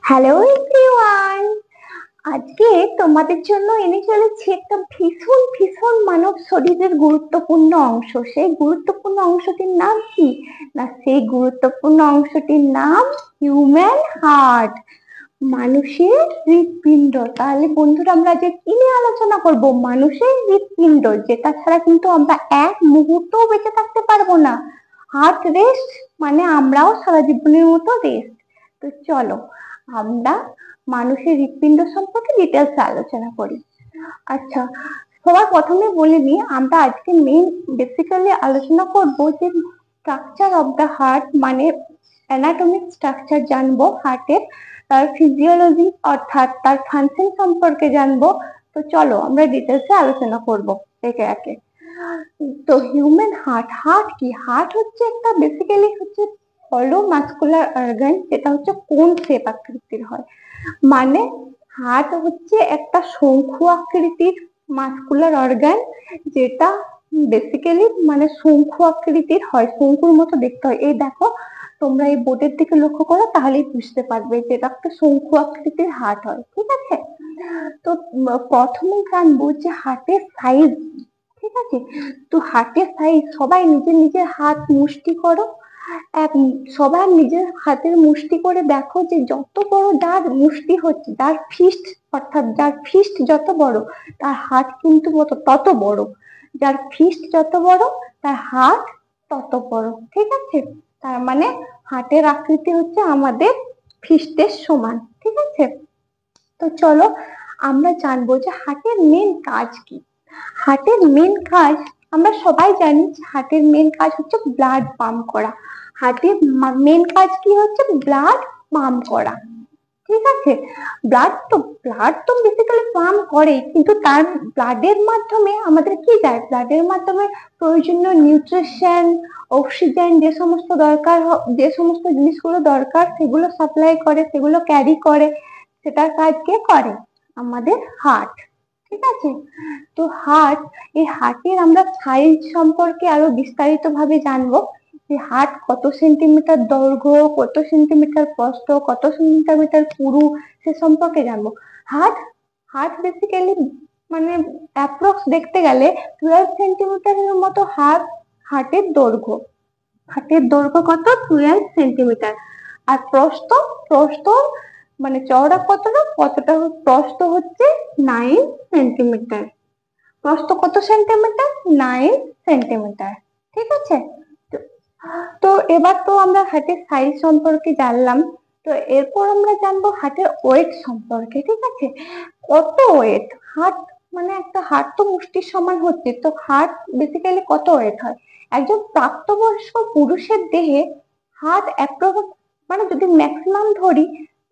Hello everyone. আজকে তোমাদের জন্য এনে চলেছি একটা ভীষণ ভীষণ মানব শরীরের গুরুত্বপূর্ণ অংশ। সেই গুরুত্বপূর্ণ অংশটির নাম কি? না, সেই গুরুত্বপূর্ণ অংশটির নাম হিউম্যান হার্ট, মানুষের হৃৎপিণ্ড। তাহলে বন্ধুরা, আমরা যে কি নিয়ে আলোচনা করব? মানুষের হৃৎপিণ্ড, যেটা ছাড়া কিন্তু আমরা এক মুহূর্তও বেঁচে থাকতে পারবো না। হার্ট রেস্ট মানে আমরাও সারা জীবনের মতো রেস্ট। তো চলো আমরা মানুষের হৃৎপিণ্ড সম্পর্কে ডিটেলস আলোচনা করি। আচ্ছা, সবার প্রথমে বলে নিই, আমরা আজকে মেইন বেসিক্যালি আলোচনা করব যে স্ট্রাকচার অফ দ্য হার্ট, মানে অ্যানাটমিক স্ট্রাকচার জানবো হার্টের, তার ফিজিওলজি অর্থাৎ তার ফাংশন সম্পর্কে জানবো। তো চলো আমরা ডিটেলসে আলোচনা করব একে একে। তো হিউম্যান হার্ট, হার্ট কি? হার্ট হচ্ছে একটা বেসিক্যালি হচ্ছে হলো মাস্কুলার অর্গান, যেটা হচ্ছে কোন শেপ আকৃতির হয়। মানে হার্ট হচ্ছে একটা শঙ্কু আকৃতির মাস্কুলার অর্গান, যেটা বেসিক্যালি মানে শঙ্কু আকৃতির হয়, শঙ্কুর মতো দেখতে হয়। এই দেখো, তোমরা এই বোর্ডের দিকে লক্ষ্য করো তাহলেই বুঝতে পারবে যে এটা একটা শঙ্কু আকৃতির হার্ট হয়। ঠিক আছে? তো প্রথমে জানবো যে হার্টের সাইজ। ঠিক আছে? তো হার্টের সাইজ, সবাই নিজের নিজের হাত মুষ্টি করো। এক সবার নিজের হাতের মুষ্টি করে দেখো যে যত বড় যার মুষ্টি হচ্ছে, যার ফিস্ট, অর্থাৎ যার ফিস্ট যত বড় তার হাত কিন্তু তত বড়। যার ফিস্ট যত বড় তার হাত তত বড়। ঠিক আছে? তার মানে হাতের আকৃতি হচ্ছে আমাদের ফিস্টের সমান। ঠিক আছে? তো চলো আমরা জানবো যে হার্টের মেন কাজ কি। হার্টের মেন কাজ, আমরা সবাই জানি যে হার্টের মেন কাজ হচ্ছে ব্লাড পাম্প করা। হার্টের মেন কাজ কি হচ্ছে? ব্লাড পাম্প করা। ঠিক আছে? ব্লাড তো বেসিক্যালি পাম্প করে, কিন্তু তার ব্লাডের মাধ্যমে আমাদের কি যায়? ব্লাডের মাধ্যমে প্রয়োজনীয় নিউট্রিশন, অক্সিজেন, যে সমস্ত দরকার, যে সমস্ত জিনিসগুলো দরকার সেগুলো সাপ্লাই করে, সেগুলো ক্যারি করে। সেটার কাজ কে করে? আমাদের হার্ট। ঠিক আছে? তো এই হার্টের আমরা সাইজ সম্পর্কে আরো বিস্তারিত ভাবে জানবো। যে হার্ট কত সেন্টিমিটার দৈর্ঘ্য, কত সেন্টিমিটার প্রস্থ, কত সেন্টিমিটার পুরু, সে সম্পর্কে জানবো। হার্ট হার্ট বেসিক্যালি মানে অ্যাপ্রক্স দেখতে গেলে 12 সেন্টিমিটারের মতো হার্টের দৈর্ঘ্য। হার্টের দৈর্ঘ্য কত? 12 সেন্টিমিটার। আর প্রস্থ, প্রস্থ মানে চওড়া কতটা প্রস্থ হচ্ছে 9 সেন্টিমিটার। প্রস্থ কত সেন্টিমিটার? 9 সেন্টিমিটার। ঠিক আছে? তো তো এবার তো আমরা হার্টের সাইজ সম্পর্কে জানলাম। তো এরপর আমরা জানবো হার্টের ওয়েট সম্পর্কে। ঠিক আছে? কত ওয়েট হার্ট, মানে একটা হার্ট তো মুষ্টির সমান হচ্ছে, তো হার্ট বেসিক্যালি কত ওয়েট হয়? একজন প্রাপ্তবয়স্ক পুরুষের দেহে হার্ট অ্যাপ্রক্স, মানে যদি ম্যাক্সিমাম ধরি,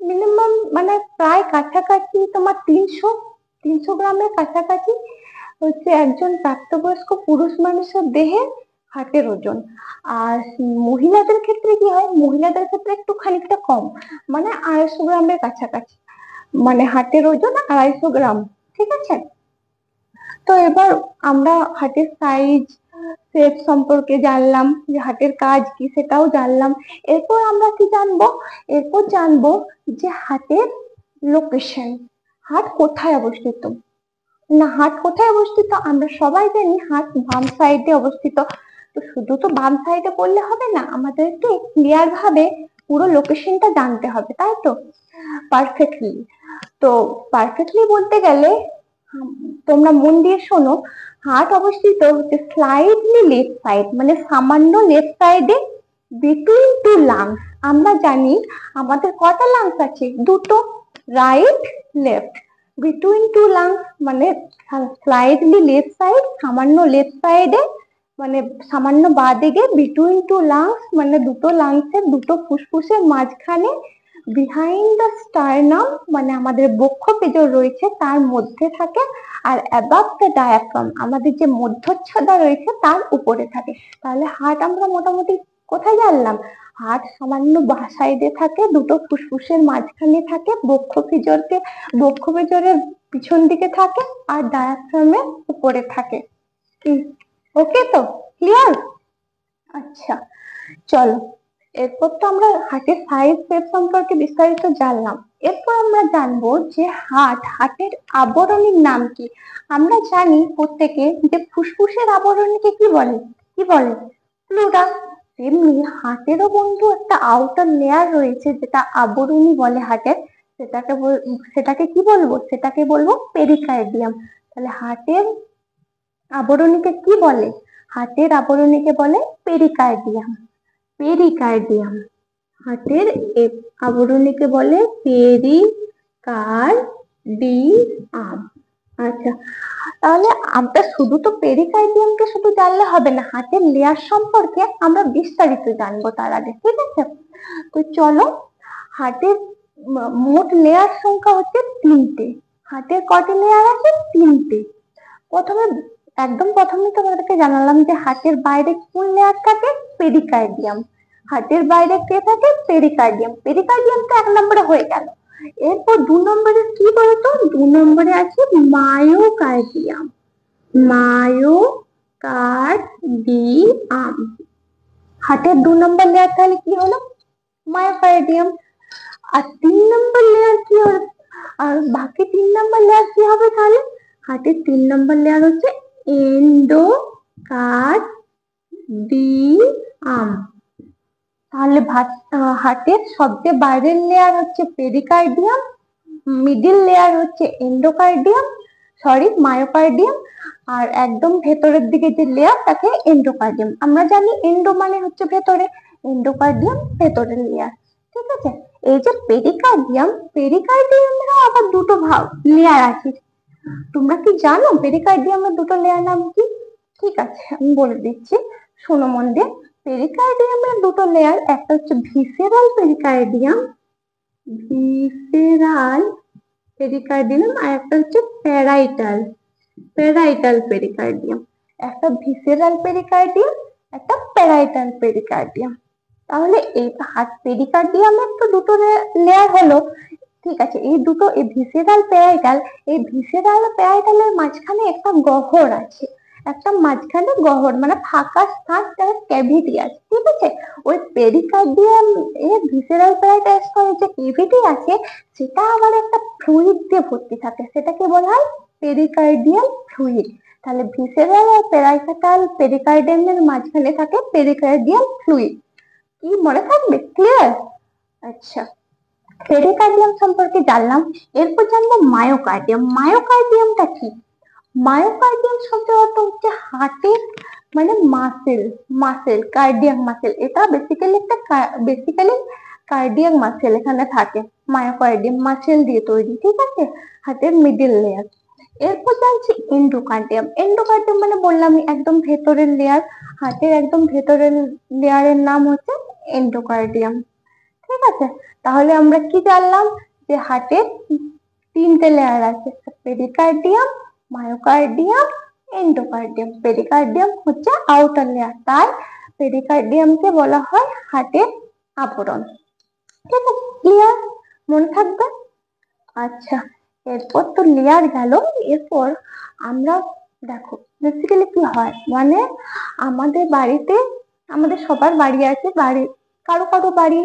মিনিমাম মানে প্রায় কাছাকাছি তোমার 300 গ্রামের কাছাকাছি হচ্ছে একজন প্রাপ্তবয়স্ক পুরুষ মানুষের দেহে হার্টের ওজন। আর মহিলাদের ক্ষেত্রে কি হয়? মহিলাদের ক্ষেত্রে একটু খানিকটা কম, মানে 250 গ্রামের কাছাকাছি, মানে হার্টের ওজন 250 গ্রাম। ঠিক আছে? তো এবার আমরা হার্টের সাইজ, শেপ সম্পর্কে জানলাম, যে হার্টের কাজ কি সেটাও জানলাম। এরপর আমরা কি জানবো? এরপর জানবো যে হার্টের লোকেশন, হার্ট কোথায় অবস্থিত। না, হার্ট কোথায় অবস্থিত? আমরা সবাই জানি হার্ট বাম সাইডে অবস্থিত। তো শুধু তো বাম সাইডে বললে হবে না, আমাদেরকে ক্লিয়ার ভাবে পুরো লোকেশনটা জানতে হবে, তাই তো? পারফেক্টলি। তো পারফেক্টলি বলতে গেলে তোমরা মন দিয়ে শোনো, হার্ট অবস্থিত হচ্ছে স্লাইডলি লেফট সাইড, মানে সামান্য লেফট সাইডে, বিটুইন টু লাংস। আমরা জানি আমাদের কটা লাংস আছে? দুটো, right left. Between two lungs মানে স্লাইডলি লেফট সাইড, সামান্য লেফট সাইডে, মানে সামান্য বাঁ দিকে, বিটুইন টু লাংস মানে দুটো লাংসের, দুটো ফুসফুসের মাঝখানে, বিহাইন্ড দ্য স্টারনাম মানে আমাদের বক্ষ পেজর রয়েছে তার মধ্যে থাকে, আর অ্যাবাভ দ্য ডায়াফ্রাম আমাদের যে মধ্যচ্ছদা রয়েছে তার উপরে থাকে। তাহলে হার্ট আমরা মোটামুটি কোথায় জানলাম? হার্ট সামান্য বাঁ সাইডে থাকে, দুটো ফুসফুসের মাঝখানে থাকে, বক্ষ পেজরের পিছন দিকে থাকে, আর ডায়াফ্রামের উপরে থাকে। ওকে, তো ক্লিয়ার? আচ্ছা, চলো এরপর তো আমরা হার্টের সাইজ শেপ সম্পর্কে বিস্তারিত জানলাম। এরপর আমরা জানবো যে হার্টের আবরণীর নাম কি। আমরা জানি প্রত্যেকে যে ফুসফুসের আবরণীকে কি বলে, কি বলে? প্লুরাম। তেমনি হার্টেরও বন্ধু একটা আউটার লেয়ার রয়েছে যেটা আবরণী বলে হার্টের, সেটাকে কি বলবো, সেটাকে বলবো পেরিকার্ডিয়াম। তাহলে হার্টের আবরণীকে কি বলে? হার্টের আবরণীকে বলে পেরিকার্ডিয়াম। পেরিকার্ডিয়াম। হার্টের আবরণীকে বলে পেরিকার্ডিয়াম। আচ্ছা, তাহলে আমরা শুধু তো পেরিকার্ডিয়ামকে শুধু জানলে হবে না, হার্টের লেয়ার সম্পর্কে আমরা বিস্তারিত জানবো তার আগে, ঠিক আছে? তো চলো, হার্টের মোট লেয়ার সংখ্যা হচ্ছে 3টে। হার্টের কটি লেয়ার আছে? 3টে। প্রথমে তোমাদেরকে জানালাম যে হার্টের বাইরে কোন লেয়ার থাকে? পেরিকার্ডিয়াম। হার্টের বাইরে কে থাকে? পেরিকার্ডিয়াম। পেরিকার্ডিয়াম তো 1 নম্বরে হয়ে গেল। এরপর 2 নম্বরে কি বলতো? 2 নম্বরে আছে মায়োকার্ডিয়াম। মায়োকার্ডিয়াম। হার্টের 2 নম্বর লেয়ার তাহলে কি হলো? মায়োকার্ডিয়াম। আর 3 নম্বর লেয়ার কি হলো? আর বাকি 3 নম্বর লেয়ার কি হবে তাহলে? হার্টের 3 নম্বর লেয়ার হচ্ছে এন্ডোকার্ডিয়াম। তাহলে হার্টের সবচেয়ে বাইরের লেয়ার হচ্ছে পেরিকার্ডিয়াম, মিডিল লেয়ার হচ্ছে মায়োকার্ডিয়াম, আর একদম ভেতরের দিকে যে লেয়ার তাকে এন্ডোকার্ডিয়াম। আমরা জানি এন্ডো মানে হচ্ছে ভেতরে, এন্ডোকার্ডিয়াম ভেতরের লেয়ার, ঠিক আছে? এই যে পেরিকার্ডিয়ামেরও আবার 2টো লেয়ার আছে। তোমরা কি জানো পেরিকার্ডিয়ামের 2টো লেয়ার নাম কি? ঠিক আছে, আমি বলে দিচ্ছি, শোনো মন দিয়ে। পেরিকার্ডিয়ামের 2টো লেয়ার, একটা হচ্ছে ভিসেরাল পেরিকার্ডিয়াম, আর একটা হচ্ছে প্যারাইটাল পেরিকার্ডিয়াম। একটা ভিসেরাল পেরিকার্ডিয়াম, একটা প্যারাইটাল পেরিকার্ডিয়াম। তাহলে এই পেরিকার্ডিয়ামের তো 2টো লেয়ার হলো, ঠিক আছে? এই ভিসেরাল প্যারাইটাল, এই ভিসেরাল প্যারাইটালের মাঝখানে একটা গহ্বর আছে, একটা মাঝখানে গহ্বর মানে ফাঁকা স্থান, তার ক্যাভিটি আছে, ঠিক আছে? ওই পেরিকার্ডিয়াম এর ভিসেরাল প্যারাইটাল যে ক্যাভিটি আছে, সেটা আবার একটা ফ্লুইড দিয়ে ভর্তি থাকে, সেটাকে বলা হয় পেরিকার্ডিয়াল ফ্লুইড। তাহলে ভিসেরাল আর পেরিকার্ডিয়ামের মাঝখানে থাকে পেরিকার্ডিয়াল ফ্লুইড। কি মনে থাকবে? ক্লিয়ার? আচ্ছা, পেরিকার্ডিয়াম সম্পর্কে জানলাম। এরপর জানবো মায়োকার্ডিয়াম। মায়োকার্ডিয়ামটা কি? মায়োকার্ডিয়াম শব্দের অর্থ হচ্ছে হার্টের মানে কার্ডিয়াক মাসেল। এটা বেসিক্যালি কার্ডিয়াক মাসেল এখানে থাকে। মায়োকার্ডিয়াম মাসেল দিয়ে তৈরি, ঠিক আছে? হার্টের মিডল লেয়ার। এরপর জানছি এন্ডোকার্ডিয়াম। এন্ডোকার্ডিয়াম মানে বললাম একদম ভেতরের লেয়ার, হার্টের একদম ভেতরের লেয়ারের নাম হচ্ছে এন্ডোকার্ডিয়াম, ঠিক আছে? তাহলে আমরা কি জানলাম? যে হার্টের 3টে লেয়ার আছে, পেরিকার্ডিয়াম, মায়োকার্ডিয়াম, এন্ডোকার্ডিয়াম। পেরিকার্ডিয়াম হচ্ছে আউটার লেয়ার, তাই পেরিকার্ডিয়ামকে বলা হয় হার্টের আবরণ, ঠিক আছে? ক্লিয়ার? মনে থাকবে? আচ্ছা, এরপর তো লেয়ার গেল। এরপর আমরা দেখো বেসিক্যালি কি হয়, মানে আমাদের বাড়িতে, আমাদের সবার বাড়ি আছে, কারো কারো বাড়ি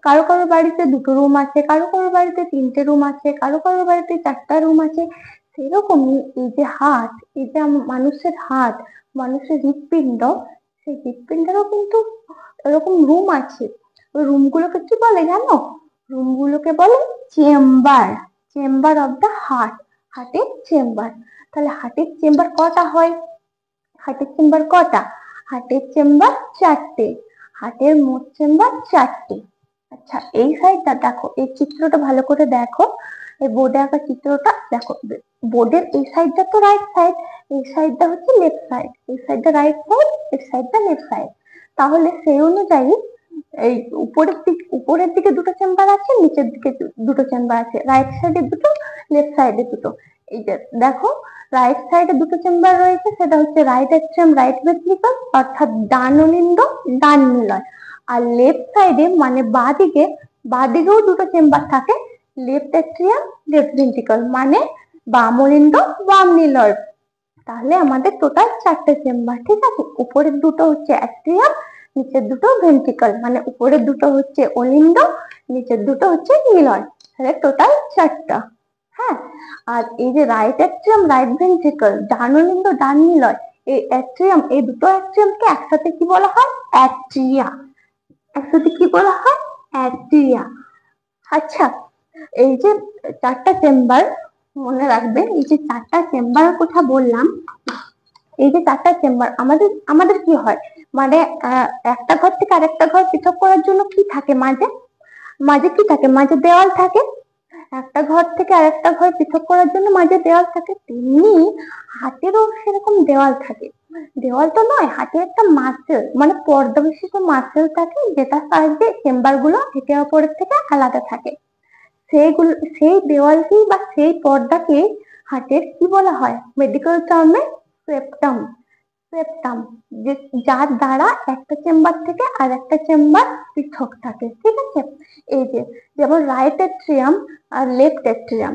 কারো কারো বাড়িতে 2টো রুম আছে, কারো কারো বাড়িতে 3টে রুম আছে, কারো কারো বাড়িতে 4টা রুম আছে। সেরকমই এই যে মানুষের হার্ট, মানুষের হৃৎপিণ্ড, সেই হৃৎপিণ্ডেরও কিন্তু এরকম রুম আছে। ওই রুমগুলোকে কি বলে জানো? রুমগুলোকে বলে চেম্বার অফ দ্য হার্টের চেম্বার। তাহলে হার্টের চেম্বার কটা হয়? হার্টের চেম্বার কটা? হার্টের চেম্বার 4টে। হার্টের মোট চেম্বার 4টে। আচ্ছা, এই সাইডটা দেখো, এই চিত্রটা ভালো করে দেখো, এই বোর্ডে আঁকা চিত্রটা দেখো। বোর্ডের এই সাইডটা তো রাইট সাইড, এই সাইডটা হচ্ছে লেফট সাইড, এই সাইডটা রাইট সাইড, এই সাইডটা লেফট সাইড। তাহলে সেই অনুযায়ী এই উপরের দিকে 2টো চেম্বার আছে, নিচের দিকে 2টো চেম্বার আছে, রাইট সাইডে 2টো, লেফট সাইডে 2টো। এই যে দেখো, রাইট সাইডে 2টো চেম্বার রয়েছে, সেটা হচ্ছে রাইট অ্যাট্রিয়াম, রাইট ভেন্ট্রিকল, অর্থাৎ ডান অলিন্দ, ডান নিলয়। আর লেফট সাইডে মানে বাঁদিকেও 2টো চেম্বার থাকে, লেফট অ্যাট্রিয়াম, লেফট ভেন্ট্রিকল, মানে বাম অলিন্দ, বাম নিলয়। তাহলে আমাদের টোটাল 4টে চেম্বার, ঠিক আছে? উপরের 2টো হচ্ছে অ্যাট্রিয়াম, নিচের দুটো ভেন্ট্রিকল, মানে উপরের দুটো হচ্ছে অলিন্দ, নিচের দুটো হচ্ছে নিলয়, তাহলে টোটাল 4টা। হ্যাঁ, আর এই যে রাইট অ্যাট্রিয়াম রাইট ভেন্ট্রিকল, ডান অলিন্দ ডান নিলয়, এই অ্যাট্রিয়াম, এই দুটো অ্যাট্রিয়ামকে একসাথে কি বলা হয়? অ্যাট্রিয়া। একসাথে কি বলা হয়? অ্যাট্রিয়া। আচ্ছা, এই যে 4টা চেম্বার, মনে রাখবেন এই যে 4টা চেম্বার কথা বললাম, এই যে 4টা চেম্বার আমাদের আমাদের কি হয়, মানে একটা ঘর থেকে আরেকটা ঘর পৃথক করার জন্য কি থাকে মাঝে? মাঝে কি থাকে? মাঝে দেওয়াল থাকে। একটা ঘর থেকে আরেকটা ঘর পৃথক করার জন্য মাঝে দেওয়াল থাকে, তেমনি হাতেরও সেরকম দেওয়াল থাকে। দেওয়াল তো নয়, হাতে একটা মাসেল, মানে পর্দা বিশিষ্ট মাসেল থাকে, যেটার সাহায্যে চেম্বার গুলো একে অপরের থেকে আলাদা থাকে। সেইগুলো, সেই দেওয়ালকে বা সেই পর্দাকে হার্টের কি বলা হয় মেডিকেল টার্মে? সেপ্টাম। সেপ্টাম, যে যার দ্বারা একটা চেম্বার থেকে আর একটা চেম্বার পৃথক থাকে। ঠিক আছে, এই যে যেমন রাইট অ্যাট্রিয়াম আর লেফট অ্যাট্রিয়াম,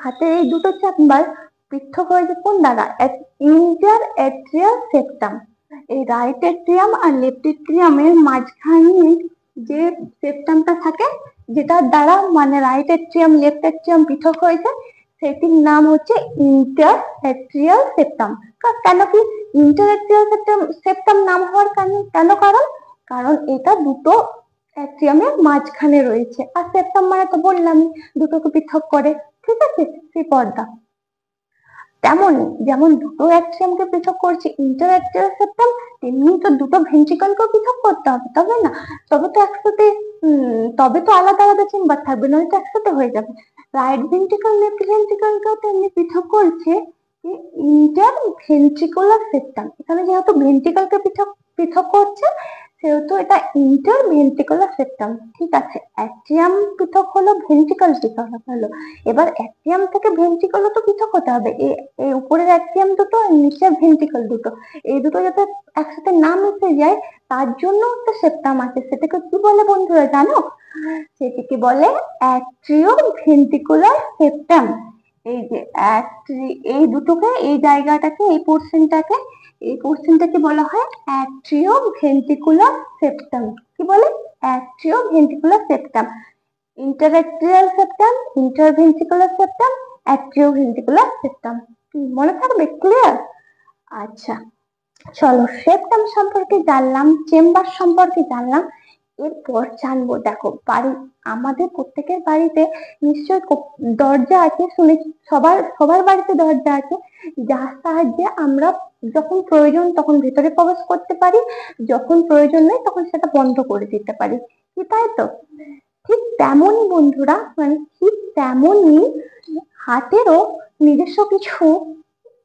হাতের এই দুটো চেম্বার পৃথক হয়েছে কোন দ্বারা? Inter atrial septum. এই রাইট অ্যাট্রিয়াম আর লেফট অ্যাট্রিয়ামের মাঝখানে যে সেপ্টামটা থাকে, যেটার দ্বারা মানে রাইট অ্যাট্রিয়াম লেফট অ্যাট্রিয়াম পৃথক হয়েছে, সেটির নাম হচ্ছে ইন্টার অ্যাট্রিয়াল সেপ্টাম। কেন কি ইন্টার অ্যাট্রিয়াল সেপ্টাম নাম হওয়ার কেন কারণ? কারণ এটা দুটো অ্যাট্রিয়ামের মাঝখানে রয়েছে, আর সেপ্টাম মানে তো বললামই দুটোকে পৃথক করে। ঠিক আছে, সেই পর্দা। তেমনই যেমন দুটো অ্যাট্রিয়ামকে পৃথক করছে ইন্টার অ্যাট্রিয়াল সেপ্টাম, তেমনি তো দুটো ভেন্ট্রিকলকেও পৃথক করতে হবে, তবে না? তবে তো একসাথে তবে তো আলাদা আলাদা চেম্বার থাকবে, নয়তো একসাথে হয়ে যাবে। রাইট ভেন্ট্রিকল লেফট ভেন্ট্রিকলকেও তেমনি পৃথক করছে ইন্টার ভেন্ট্রিকুলার সেপ্টাম। এখানে যেহেতু ভেন্ট্রিকলকে পৃথক পৃথক করছে, সেহেতু এটা ইন্টার ভেন্ট্রিকুলার সেপ্টাম। ঠিক আছে, অ্যাট্রিয়াম পৃথক হলো, ভেন্ট্রিকল পৃথক হলো, এবার অ্যাট্রিয়াম থেকে ভেন্ট্রিকলও তো পৃথক হতে হবে। এই উপরের অ্যাট্রিয়াম দুটো আর নিচের ভেন্ট্রিকল দুটো, এই দুটো যাতে একসাথে না মিশে যায়, তার জন্য একটা সেপ্টাম আছে। সেটাকে কি বলে বন্ধুরা জানো? সেটাকে বলে অ্যাট্রিও ভেন্ট্রিকুলার সেপ্টাম। এই যে এই দুটোকে, এই জায়গাটাকে, এই পোর্শনটাকে বলা হয় অ্যাট্রিও ভেন্ট্রিকুলার সেপ্টাম। কি বলে? Atrio ventricular septum. Interatrial septum, interventricular septum, atrioventricular septum. মনে থাকবে? ক্লিয়ার? আচ্ছা, চলো সেপ্টাম সম্পর্কে জানলাম, চেম্বার সম্পর্কে জানলাম, এরপর জানবো, দেখো বাড়ি, আমাদের প্রত্যেকের বাড়িতে নিশ্চয় দরজা আছে, শুনে সবার সবার বাড়িতে দরজা আছে, যার সাহায্যে আমরা যখন প্রয়োজন তখন ভেতরে প্রবেশ করতে পারি, যখন প্রয়োজন নেই তখন সেটা বন্ধ করে দিতে পারি। কি তাই তো? ঠিক তেমনই বন্ধুরা, মানে ঠিক তেমনই হাতেরও নিজস্ব কিছু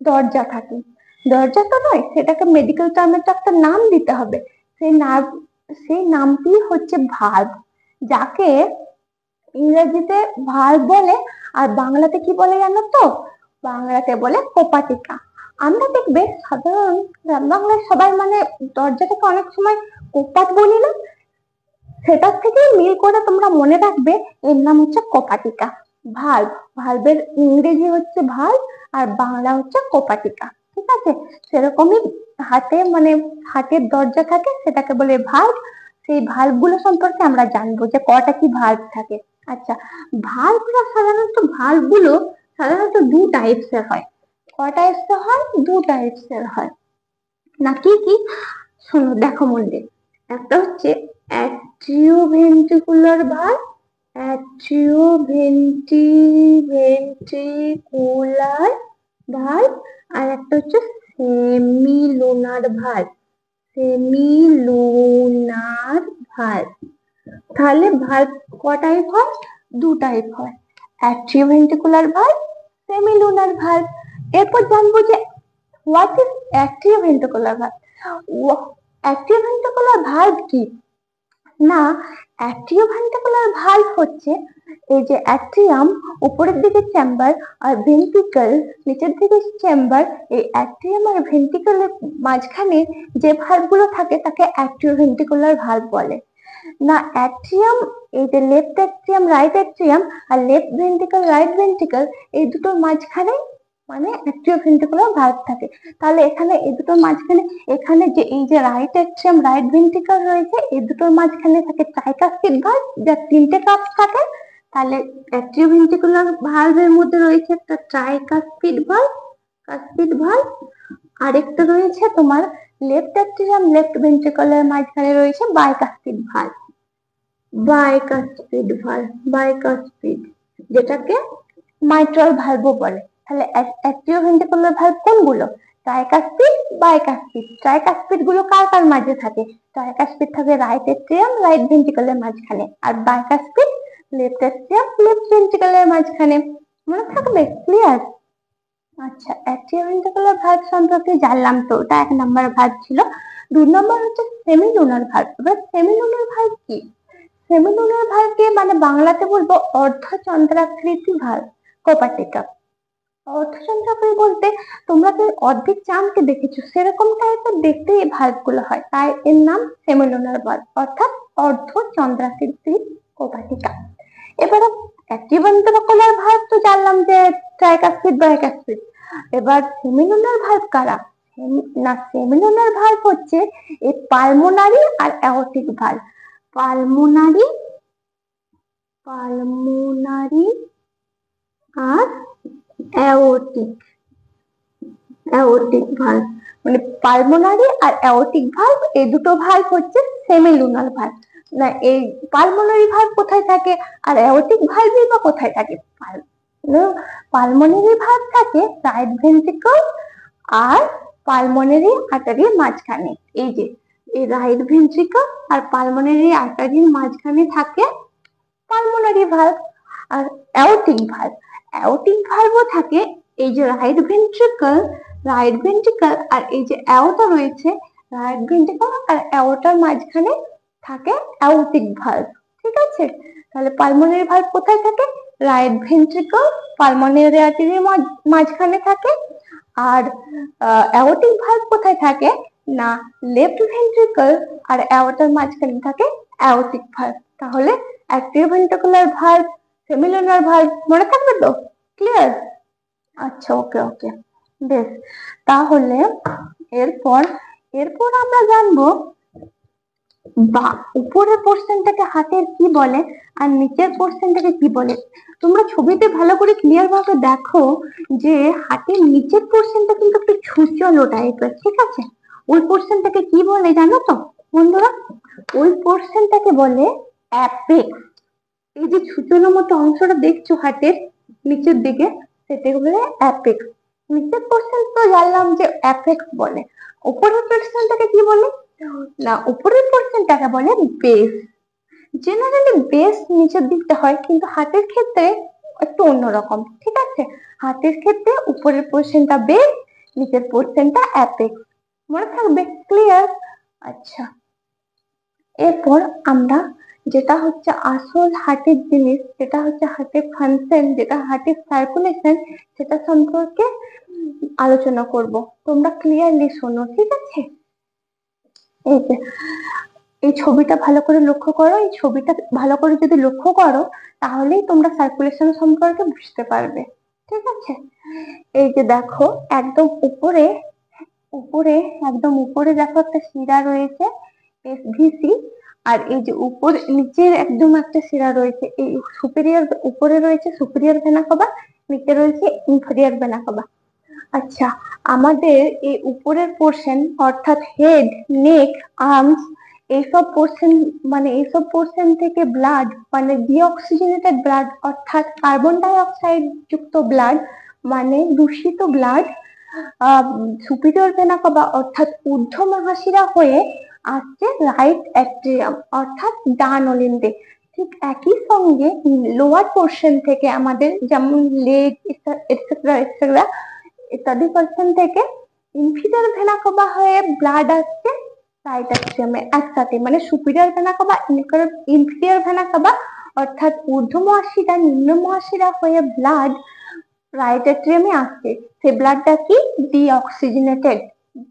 দরজা থাকে। দরজা তো নয়, সেটাকে মেডিকেল টার্মে তো একটা নাম দিতে হবে। সেই নাম, সেই নামটি হচ্ছে ভালভ, যাকে ইংরেজিতে ভালভ বলে, আর বাংলাতে কি বলে জানো তো? বাংলাতে বলে কোপাটিকা। আমরা দেখবে সাধারণ গ্রাম বাংলায় সবাই মানে দরজাটাকে অনেক সময় কোপাট বলি না, সেটার থেকে মিল করে তোমরা মনে রাখবে এর নাম হচ্ছে কোপাটিকা। ভালভ, ভালভের ইংরেজি হচ্ছে ভালভ, আর বাংলা হচ্ছে কোপাটিকা। ঠিক আছে, সেরকমই হাতে মানে হাতের দরজা থাকে, সেটাকে বলে ভালভ। সেই ভালভ গুলো সম্পর্কে আমরা জানবো যে কটা কি ভালভ থাকে। আচ্ছা, ভালভ গুলো সাধারণত দু টাইপস এর হয়। কয় টাইপস এর হয়? দু টাইপস এর হয়। না কি কি? শোনো, দেখো মন দিয়ে। একটা হচ্ছে অ্যাট্রিওভেন্ট্রিকুলার ভালভ, ভেন্ট্রিকুলার ভালভ, আর একটা হচ্ছে সেমিলুনার ভালভ, সেমিলুনার ভালভ। তাহলে ভালভ ক টাইপ হয়? দু টাইপ হয়, অ্যাট্রিওভেন্ট্রিকুলার ভালভ, সেমিলুনার ভালভ। এরপর জানবো যে what is atrioventricular valve. Atrioventricular valve কি? না, অ্যাট্রিওভেন্ট্রিকুলার ভালভ হচ্ছে এই যে অ্যাট্রিয়াম উপরের দিকে চেম্বার আর ভেন্ট্রিকল নিচের দিকে চেম্বার, এই অ্যাট্রিয়াম আর ভেন্ট্রিকলের মাঝখানে যে ভালভ গুলো থাকে তাকে অ্যাট্রিওভেন্ট্রিকুলার ভালভ বলে। না, অ্যাট্রিয়াম, এই যে লেফট অ্যাট্রিয়াম রাইট অ্যাট্রিয়াম আর লেফট ভেন্ট্রিকল রাইট ভেন্ট্রিকল, এই দুটোর মাঝখানে মানে অ্যাট্রিওভেন্ট্রিকুলার ভালভ থাকে। তাহলে এখানে এই দুটোর মাঝখানে, এখানে যে এই যে রাইট অ্যাট্রিয়াম রাইট ভেন্ট্রিকল রয়েছে, এই দুটোর মাঝখানে থাকে ট্রাইকাস্পিড ভালভ, যার তিনটে কাপ থাকে। তাহলে অ্যাট্রিওভেন্ট্রিকুলার ভালভের মধ্যে রয়েছে একটা ট্রাইকাস্পিড ভালভ, কাস্পিড ভালভ। আরেকটা রয়েছে তোমার লেফট অ্যাট্রিয়াম লেফট ভেন্ট্রিকলের মাঝখানে রয়েছে bicuspid valve, bicuspid valve, bicuspid, যেটাকে মাইট্রাল ভালভও বলে। তাহলে অ্যাট্রিওভেন্ট্রিকুলার ভালভ কোনগুলো? Tricuspid, bicuspid. ট্রাইকাস্পিড গুলো কার কার মাঝে থাকে? ট্রাইকাস্পিড থাকে রাইট অ্যাট্রিয়াম রাইট ভেন্ট্রিকলের মাঝখানে, আর বাইকাস্পিড লেফট অ্যাট্রিয়াম লেফট ভেন্ট্রিকলের মাঝখানে। মনে থাকবে? ক্লিয়ার? আচ্ছা, অ্যাট্রিওভেন্ট্রিকুলার ভালভ সম্পর্কে জানলাম, তো ওটা 1 নম্বর ভালভ ছিল। 2 নম্বর হচ্ছে সেমিলুনার ভালভ। এবার সেমিলুনার ভালভ কি? সেমিলুনার ভালভকে মানে বাংলাতে বলবো অর্ধচন্দ্রাকৃতি ভালভ, কোপাটিকা। অর্ধচন্দ্রাকৃতি বলতে তোমরা তো অর্ধেক চাঁদকে দেখেছো, সেরকম টাইপের দেখতে এই ভালভ গুলো হয়, তাই এর নাম সেমিলুনার ভালভ, অর্থাৎ অর্ধচন্দ্রাকৃতি কোপাটিকা। এবারে অ্যাট্রিওভেন্ট্রিকুলার ভালভ তো জানলাম যে ট্রাইকাস্পিড বাইকাস্পিড। এবার সেমিলুনার ভালভ কারা? না, সেমিলুনার ভালভ হচ্ছে এই পালমোনারি আর অ্যাওর্টিক ভালভ। পালমোনারি, পালমোনারি আর অ্যাওর্টিক, অ্যাওর্টিক ভালভ। মানে পালমোনারি আর অ্যাওর্টিক ভালভ, এই দুটো ভালভ হচ্ছে সেমিলুনার ভালভ। না, এই পালমোনারি ভালভ কোথায় থাকে আর অ্যাওর্টিক ভালভই বা কোথায় থাকে? পালমোনারি ভালভ থাকে রাইট ভেন্ট্রিকল আর পালমোনারি আর্টারির মাঝখানে। এই যে এই রাইট ভেন্ট্রিকল আর পালমোনারি আর্টারির মাঝখানে থাকে পালমোনারি ভালভ। আর অ্যাওর্টিক ভালভ, অ্যাওর্টিক ভালভও থাকে এই যে রাইট ভেন্ট্রিকল, রাইট ভেন্ট্রিকল আর এই যে অ্যাওর্টা রয়েছে, রাইট ভেন্ট্রিকল আর অ্যাওর্টার মাঝখানে থাকে অ্যাওর্টিক ভালভ। ঠিক আছে? তাহলে পালমোনারি ভালভ কোথায় থাকে? রাইট ভেন্ট্রিকল পালমোনারি আর্টারির মাঝখানে থাকে। আর অ্যাওর্টিক ভালভ কোথায় থাকে? না, লেফট ভেন্ট্রিকল আর অ্যাওর্টার মাঝখানে থাকে অ্যাওর্টিক ভালভ। তাহলে অ্যাট্রিওভেন্ট্রিকুলার ভালভ, সেমিলুনার ভালভ মনে থাকবে তো? ক্লিয়ার? আচ্ছা, ওকে ওকে, বেশ। তাহলে এরপর এরপর আমরা জানবো বা উপরের পোর্শনটাকে হাতের কি বলে আর নিচের পোর্শনটাকে কি বলে। তোমরা ছবিতে ভালো করে ক্লিয়ার ভাবে দেখো যে হাতের নিচের পোর্শনটা কিন্তু একটু ছুঁচলো টাইপের, ঠিক আছে? ওই পোর্শনটাকে কি বলে জানো তো বন্ধুরা? ওই পোর্শনটাকে বলে অ্যাপেক্স। এই যে ছুঁচলো মতো অংশটা দেখছো হাতের নিচের দিকে, সেটাকে বলে অ্যাপেক্স। নিচের পোর্শন তো জানলাম যে অ্যাপেক্স বলে। উপরের পোর্শনটাকে কি বলে? না, উপরের পোর্শনটাকে বলে বেস। জেনারেলি বেস নিচের দিকটা হয়, কিন্তু হাতের ক্ষেত্রে একটু অন্যরকম, ঠিক আছে? হাতের ক্ষেত্রে উপরের পোর্শনটা বেস, নিচের পোর্শনটা অ্যাপেক্স। মনে থাকবে? ক্লিয়ার? আচ্ছা, এরপর আমরা যেটা হচ্ছে আসল হার্টের জিনিস, যেটা হচ্ছে হার্টের ফাংশন, যেটা হার্টের সার্কুলেশন, সেটা সম্পর্কে আলোচনা করব। তোমরা ক্লিয়ারলি শোনো, ঠিক আছে? এই যে এই ছবিটা ভালো করে লক্ষ্য করো, এই ছবিটা ভালো করে যদি লক্ষ্য করো তাহলেই তোমরা সার্কুলেশন সম্পর্কে বুঝতে পারবে, ঠিক আছে? এই যে দেখো একদম উপরে, উপরে একদম উপরে দেখো একটা শিরা রয়েছে এসভিসি, আর এই যে উপর নিচের একদম একটা শিরা রয়েছে, এই সুপিরিয়র, উপরে রয়েছে সুপিরিয়র ভেনা কাভা, নিচে রয়েছে ইনফেরিয়র ভেনা কাভা। আচ্ছা, আমাদের এই উপরের পোর্শন অর্থাৎ হেড, নেক, আর্মস, এইসব পোর্শন মানে এইসব পোর্শন থেকে ব্লাড মানে ডিঅক্সিজেনেটেড ব্লাড অর্থাৎ কার্বন ডাই অক্সাইড যুক্ত ব্লাড মানে দূষিত ব্লাড সুপিরিয়র ভেনা কাভা অর্থাৎ ঊর্ধ্ব মহাশিরা হয়ে আসছে রাইট অ্যাট্রিয়াম অর্থাৎ ডান অলিন্দে। ঠিক একই সঙ্গে লোয়ার পোর্শন থেকে আমাদের যেমন লেগ এটসেট্রা এটসেট্রা ইত্যাদি পোর্শন থেকে ইনফিরিয়র ভেনা কাভা হয়ে ব্লাড আসছে রাইট অ্যাট্রিয়ামে একসাথে, মানে superior vena cava inferior vena CAVA অর্থাৎ ঊর্ধ্ব মহাশিরা নিম্ন মহাশিরা হয়ে ব্লাড রাইট অ্যাট্রিয়ামে আসছে। সেই ব্লাডটা কি? ডিঅক্সিজেনেটেড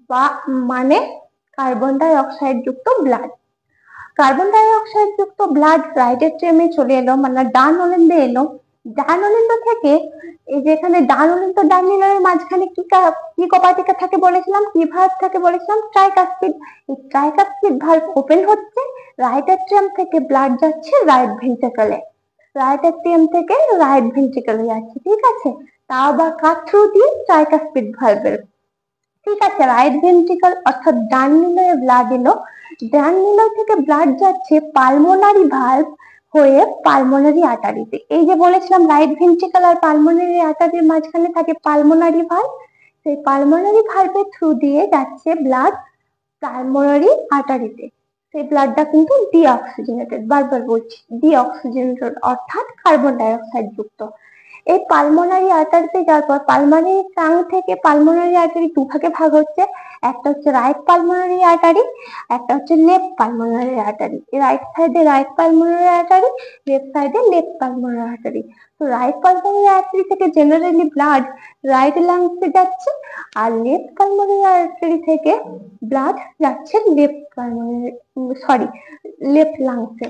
বা মানে কার্বন ডাই অক্সাইড যুক্ত ব্লাড। কার্বন ডাই অক্সাইড যুক্ত ব্লাড রাইট অ্যাট্রিয়ামে চলে এলো, মানে ডান অলিন্দে এলো। ডান অলিন্দ থেকে, এই যে এখানে ডান অলিন্দ ডান নিলয়ের মাঝখানে কি কপাটিকা থাকে বলেছিলাম, কি ভালভ থাকে বলেছিলাম, ট্রাইকাসপিড। এই ট্রাইকাসপিড ভালভ ওপেন হচ্ছে, রাইট অ্যাট্রিয়াম থেকে ব্লাড যাচ্ছে রাইট ভেন্ট্রিকলে, রাইট অ্যাট্রিয়াম থেকে রাইট ভেন্ট্রিকলে যাচ্ছে, ঠিক আছে। তাও আবার কার থ্রু দিয়ে? ট্রাইকাসপিড ভালভের, ঠিক আছে। রাইট ভেন্ট্রিকল অর্থাৎ ডান নিলয়ে ব্লাড এলো, ডান নিলয় থেকে ব্লাড যাচ্ছে পালমোনারি ভালভ হয়ে পালমোনারি আর্টারিতে। এই যে বলেছিলাম রাইট ভেন্ট্রিকল আর পালমোনারি আর্টারির মাঝখানে থাকে পালমোনারি ভালভ, সেই পালমোনারি ভালভের থ্রু দিয়ে যাচ্ছে ব্লাড পালমোনারি আর্টারিতে। সেই ব্লাডটা কিন্তু ডিঅক্সিজেনেটেড, বারবার বলছি ডিঅক্সিজেনেটেড অর্থাৎ কার্বন ডাই অক্সাইড যুক্ত। এই পালমোনারি আর্টারিতে যাওয়ার পর পালমোনারি ট্রাঙ্ক থেকে পালমোনারি আর্টারি দুভাগে ভাগ হচ্ছে, একটা হচ্ছে রাইট পালমোনারি আর্টারি, একটা হচ্ছে লেফট পালমোনারি আর্টারি। রাইট সাইডে রাইট পালমোনারি আর্টারি, লেফট সাইডে লেফট পালমোনারি আর্টারি। তো রাইট পালমোনারি আর্টারি থেকে জেনারেলি ব্লাড রাইট লাংসে যাচ্ছে, আর লেফট পালমোনারি আর্টারি থেকে ব্লাড যাচ্ছে লেফট পালমোনারি, সরি, লেফট লাংসে।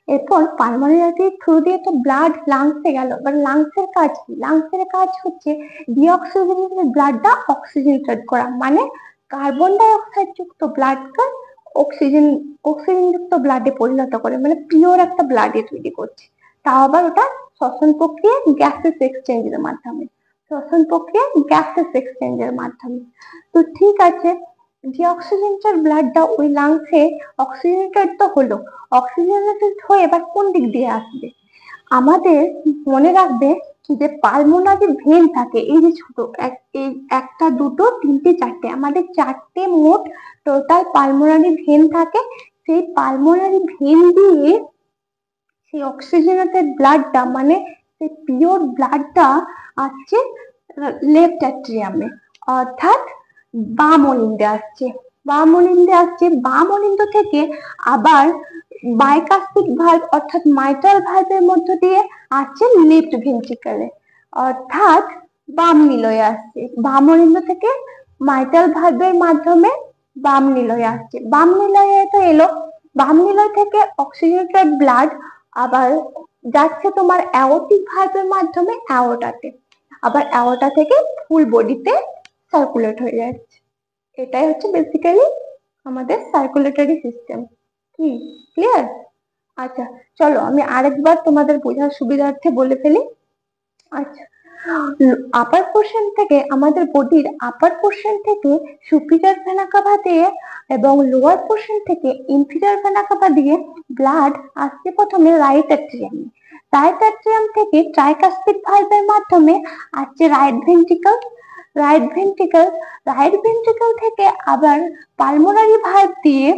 এরপর পালমোনারি আর্টারির থ্রু দিয়ে তো ব্লাড লাংসে গেল, এবার লাংসের কাজ কি? লাংসের কাজ হচ্ছে ডিঅক্সিজেনেটেড ব্লাডটা অক্সিজেনেটেড করা, মানে কার্বন ডাই অক্সাইড যুক্ত ব্লাডকে অক্সিজেন যুক্ত ব্লাডে পরিণত করে, মানে পিওর একটা ব্লাডে তৈরি করছে। তাও আবার ওটা শ্বসন প্রক্রিয়া গ্যাসেস এক্সচেঞ্জের মাধ্যমে, শ্বসন প্রক্রিয়া গ্যাসেস এক্সচেঞ্জের মাধ্যমে। তো ঠিক আছে, ডিঅক্সিজেনেটেড ব্লাডটা ওই লাংসে অক্সিজেনেটেড তো হলো, অক্সিজেনেটেড হয়ে এবার কোন দিক দিয়ে আসবে? আমাদের মনে রাখবে কি যে পালমোনারি ভেন থাকে, এই যে ছোট এই একটা দুটো তিনটে চারটে, আমাদের চারটে মোট টোটাল পালমোনারি ভেন থাকে। সেই পালমোনারি ভেন দিয়ে সেই অক্সিজেনেটেড ব্লাডটা, মানে সেই পিওর ব্লাডটা আসছে লেফট অ্যাট্রিয়ামে, অর্থাৎ বাম অলিন্দে আসছে, বাম অলিন্দে আসছে। বাম অলিন্দ থেকে আবার বাইকাস্পিড ভালভ অর্থাৎ মাইট্রাল ভালভের মধ্য দিয়ে আসছে লেফট ভেন্ট্রিকলে, অর্থাৎ বাম নিলয়ে আসছে। বাম অলিন্দ থেকে মাইট্রাল ভালভের মাধ্যমে বাম নিলয়ে আসছে, বাম নিলয়ে তো এলো, বাম নিলয় থেকে অক্সিজেনেটেড ব্লাড আবার যাচ্ছে তোমার অ্যাওর্টিক ভালভের মাধ্যমে অ্যাওর্টাতে, আবার অ্যাওর্টা থেকে ফুল বডিতে সার্কুলেট হয়ে যাচ্ছে। এটাই হচ্ছে বেসিক্যালি আমাদের সার্কুলেটরি সিস্টেম। কি ক্লিয়ার? আচ্ছা, চলো আমি আরেকবার তোমাদের বোঝার সুবিধার্থে বলে ফেলি। আচ্ছা, আপার পোর্শন থেকে, আমাদের বডির আপার পোর্শন থেকে সুপিরিয়র ভেনা কাভা দিয়ে এবং লোয়ার পোর্শন থেকে ইনফিরিয়র ভেনা কাভা দিয়ে ব্লাড আসছে প্রথমে রাইট অ্যাট্রিয়ামে, রাইট অ্যাট্রিয়াম থেকে ট্রাইকাসপিড ভালভের মাধ্যমে আসছে right ventricle, right ventricle, right ventricle থেকে আবার পালমোনারি ভালভ দিয়ে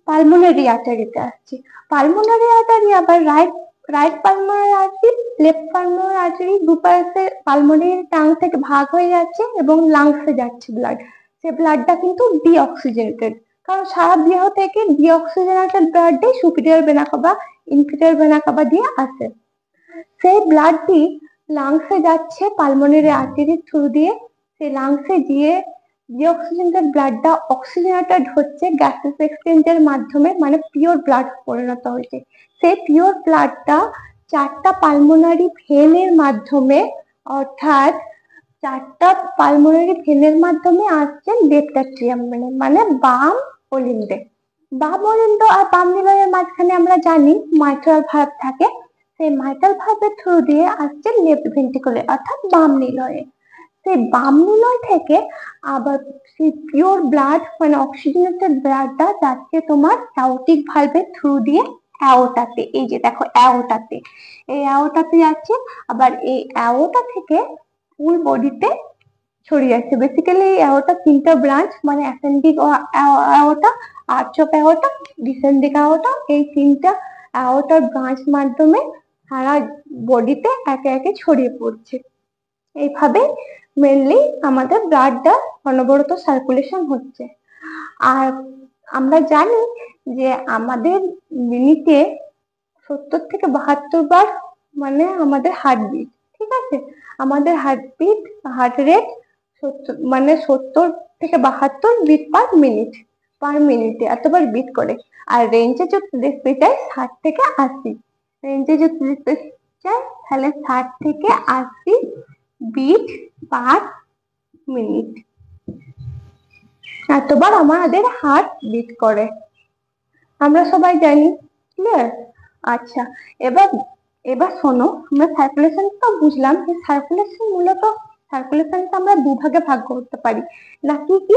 পালমোনারি আর্টারিতে আসছে, পালমোনারি আর্টারি আবার right right pulmonary artery left pulmonary artery দুপাশে পালমোনারি ট্যাঙ্ক থেকে ভাগ হয়ে যাচ্ছে এবং লাংসে যাচ্ছে ব্লাড। সে ব্লাডটা কিন্তু ডিঅক্সিজেনেটেড, কারণ সারা দেহ থেকে ডিঅক্সিজেনেটেড ব্লাডটাই superior vena cava inferior vena cava দিয়ে আসে। সেই ব্লাডটি লাংসে যাচ্ছে পালমোনারি আর্টারির থ্রু দিয়ে, সেই লাংসে গিয়ে ডিঅক্সিজেনেটেড ব্লাডটা অক্সিজেনেটেড হচ্ছে গ্যাসেস এক্সচেঞ্জের মাধ্যমে, মানে পিওর ব্লাড পরিণত হয়েছে। সেই পিওর ব্লাডটা চারটা পালমোনারি ভেনের মাধ্যমে, অর্থাৎ চারটা পালমোনারি ভেনের মাধ্যমে আসছে লেফট অ্যাট্রিয়াম, মানে বাম অলিন্দে। বাম অলিন্দ আর বাম নিলয়ের মাঝখানে আমরা জানি মাইট্রাল ভালভ থাকে, সেই মাইট্রাল ভালভের থ্রু দিয়ে আসছে লেফট ভেন্ট্রিকলে অর্থাৎ বাম নিলয়ে। সেই বাম নিলয় থেকে আবার সেই পিওর ব্লাড মানে অক্সিজেনেটেড ব্লাডটা যাচ্ছে তোমার অ্যাওর্টিক ভালভের থ্রু দিয়ে অ্যাওর্টাতে, এই যে দেখো অ্যাওর্টাতে, এই অ্যাওর্টাতে যাচ্ছে, আবার এই অ্যাওর্টা থেকে ফুল বডিতে ছড়িয়ে যাচ্ছে। বেসিক্যালি এই অ্যাওর্টা তিনটা ব্রাঞ্চ, মানে ascending aorta, arch of aorta, descending aorta, এই তিনটা অ্যাওর্টার ব্রাঞ্চ মাধ্যমে সারা বডিতে একে একে ছড়িয়ে পড়ছে। এইভাবে মেনলি আমাদের ব্লাডটা অনবরত সার্কুলেশন হচ্ছে। আর আমরা জানি যে আমাদের মিনিটে 70 থেকে 72 বার মানে আমাদের হার্টবিট, ঠিক আছে, আমাদের হার্টবিট হার্ট রেট 70 মানে 70 থেকে 72 বিট পার মিনিটে এতবার বিট করে। আর রেঞ্জে যদি দেখতে চাই 60 থেকে 80, রেঞ্জে যদি যায়, তাহলে 60 থেকে 80 বিট পার মিনিট, এতবার আমাদের হার্ট বিট করে, আমরা সবাই জানি। ক্লিয়ার? আচ্ছা, এবার এবার শোনো, আমরা সার্কুলেশন তো বুঝলাম। সার্কুলেশন মূলত সার্কুলেশনটা আমরা দুভাগে ভাগ করতে পারি, নাকি কি?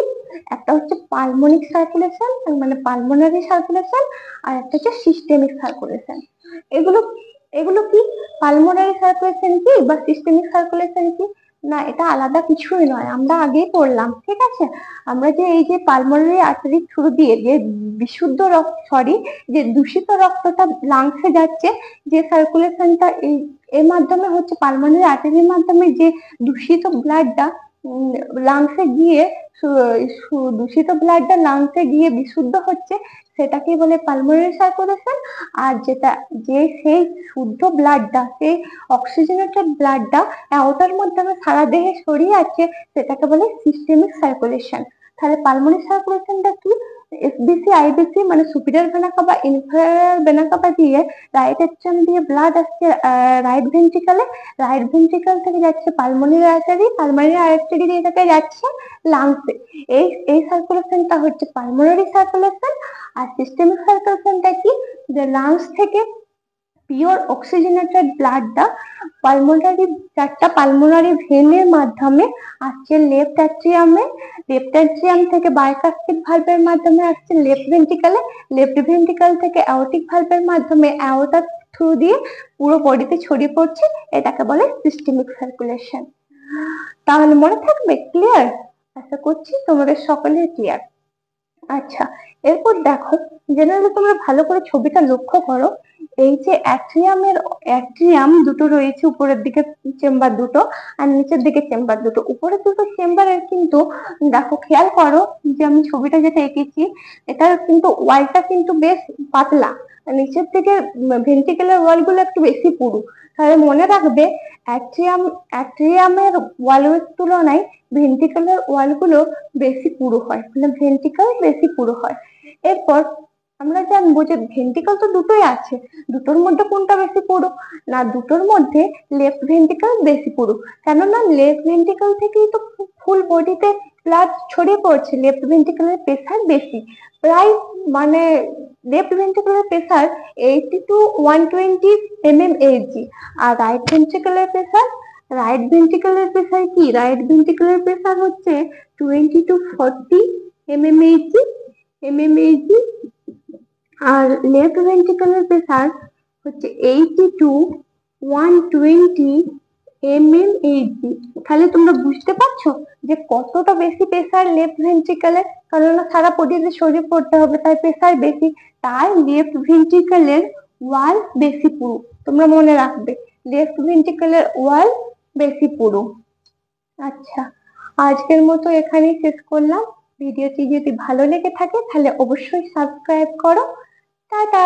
একটা হচ্ছে পালমোনিক সার্কুলেশন, মানে পালমোনারি সার্কুলেশন, আর একটা হচ্ছে সিস্টেমিক সার্কুলেশন। এগুলো এগুলো কি? পালমোনারি সার্কুলেশন কি বা সিস্টেমিক সার্কুলেশন কি? না, এটা আলাদা কিছুই নয়, আমরা আগেই পড়লাম, ঠিক আছে? আমরা যে এই যে পালমোনারি আর্টারির থ্রু দিয়ে যে বিশুদ্ধ রক্ত, সরি, যে দূষিত রক্তটা লাংসে যাচ্ছে, যে সার্কুলেশনটা এর মাধ্যমে হচ্ছে, পালমোনারি আর্টারির মাধ্যমে যে দূষিত ব্লাডটা লাংসে গিয়ে, দূষিত ব্লাডটা লাংসে গিয়ে বিশুদ্ধ হচ্ছে, সেটাকে বলে পালমোনারি সার্কুলেশন। আর সেই শুদ্ধ ব্লাডটা, সেই অক্সিজেনেটেড ব্লাডটা ওটার মাধ্যমে সারা দেহে ছড়িয়ে আছে, সেটাকে বলে সিস্টেমিক সার্কুলেশন। তাহলে পালমোনারি সার্কুলেশনটা কি? এসবিসি আইবিসি মানে superior vena CAVA inferior vena cava দিয়ে রাইট এট্রিয়াম দিয়ে ব্লাড আসছে রাইট ভেন্ট্রিকলে, রাইট ভেন্ট্রিকল থেকে যাচ্ছে পালমোনারি আর্টারি, পালমোনারি আর্টারি দিয়ে থেকে যাচ্ছে লাংসে। এই এই সার্কুলেশনটা হচ্ছে পালমোনারি সার্কুলেশন। আর সিস্টেমিক সার্কুলেশনটা কি? যে লাংস থেকে পিওর অক্সিজেনেটেড ব্লাডটা পালমোনারি, চারটা পালমোনারি ভেনের মাধ্যমে আসছে লেফট অ্যাট্রিয়ামে, লেফট অ্যাট্রিয়াম থেকে বাইকাস্পিড ভালভের মাধ্যমে আসছে লেফট ভেন্ট্রিকলে, লেফট ভেন্ট্রিকল থেকে অ্যাওর্টিক ভালভের মাধ্যমে অ্যাওর্টার থ্রু দিয়ে পুরো বডিতে ছড়িয়ে পড়ছে, এটাকে বলে সিস্টেমিক সার্কুলেশন। তাহলে মনে থাকবে? ক্লিয়ার? আশা করছি তোমাদের সকলের ক্লিয়ার। আচ্ছা, এরপর দেখো, জেনারেলি তোমরা ভালো করে ছবিটা লক্ষ্য করো। এই যে অ্যাট্রিয়াম দুটো রয়েছে, উপরের দিকে চেম্বার দুটো আর নিচের দিকে চেম্বার দুটো। উপরের দুটো চেম্বারের কিন্তু দেখো, খেয়াল করো যে আমি ছবিটা যেটা এঁকেছি, এটার কিন্তু ওয়ালটা কিন্তু বেশ পাতলা, নিচের দিকে ভেন্ট্রিকুলার ওয়াল গুলো একটু বেশি পুরু। তাহলে মনে রাখবে, অ্যাট্রিয়ামের ওয়ালের তুলনায় ভেন্ট্রিকুলার ওয়াল গুলো বেশি পুরু হয়, মানে ভেন্ট্রিকল বেশি পুরু হয়। এরপর আমরা জানবো যে ভেন্ট্রিকল তো দুটোই আছে, দুটোর মধ্যে কোনটা বেশি পুরু? না, দুটোর মধ্যে লেফট ভেন্ট্রিকল বেশি পুরু। কেননা লেফট ভেন্ট্রিকল থেকেই তো ফুল বডিতে ব্লাড ছড়িয়ে পড়ছে, লেফট ভেন্ট্রিকলের প্রেসার বেশি, প্রায় মানে লেফট ভেন্ট্রিকলের প্রেসার 80 to 120 mmHg। আর রাইট ভেন্ট্রিকলের প্রেসার কি? রাইট ভেন্ট্রিকলের প্রেসার হচ্ছে 20 to 40 mmHg। আর লেফট ভেন্ট্রিকলের প্রেসার হচ্ছে 80 to 120 mmHg। তাহলে তোমরা বুঝতে পারছো যে কতটা বেশি প্রেসার লেফট ভেন্ট্রিকলে, কারণ সারা বডিতে ছড়িয়ে পড়তে হবে, তাই প্রেসার বেশি, তাই লেফট ভেন্ট্রিকলের ওয়াল বেশি পুরু। তোমরা মনে রাখবে, লেফট ভেন্ট্রিকলের ওয়াল বেশি পুরু। আচ্ছা, আজকের মতো এখানেই শেষ করলাম। ভিডিওটি যদি ভালো লেগে থাকে তাহলে অবশ্যই সাবস্ক্রাইব করো। টাটা।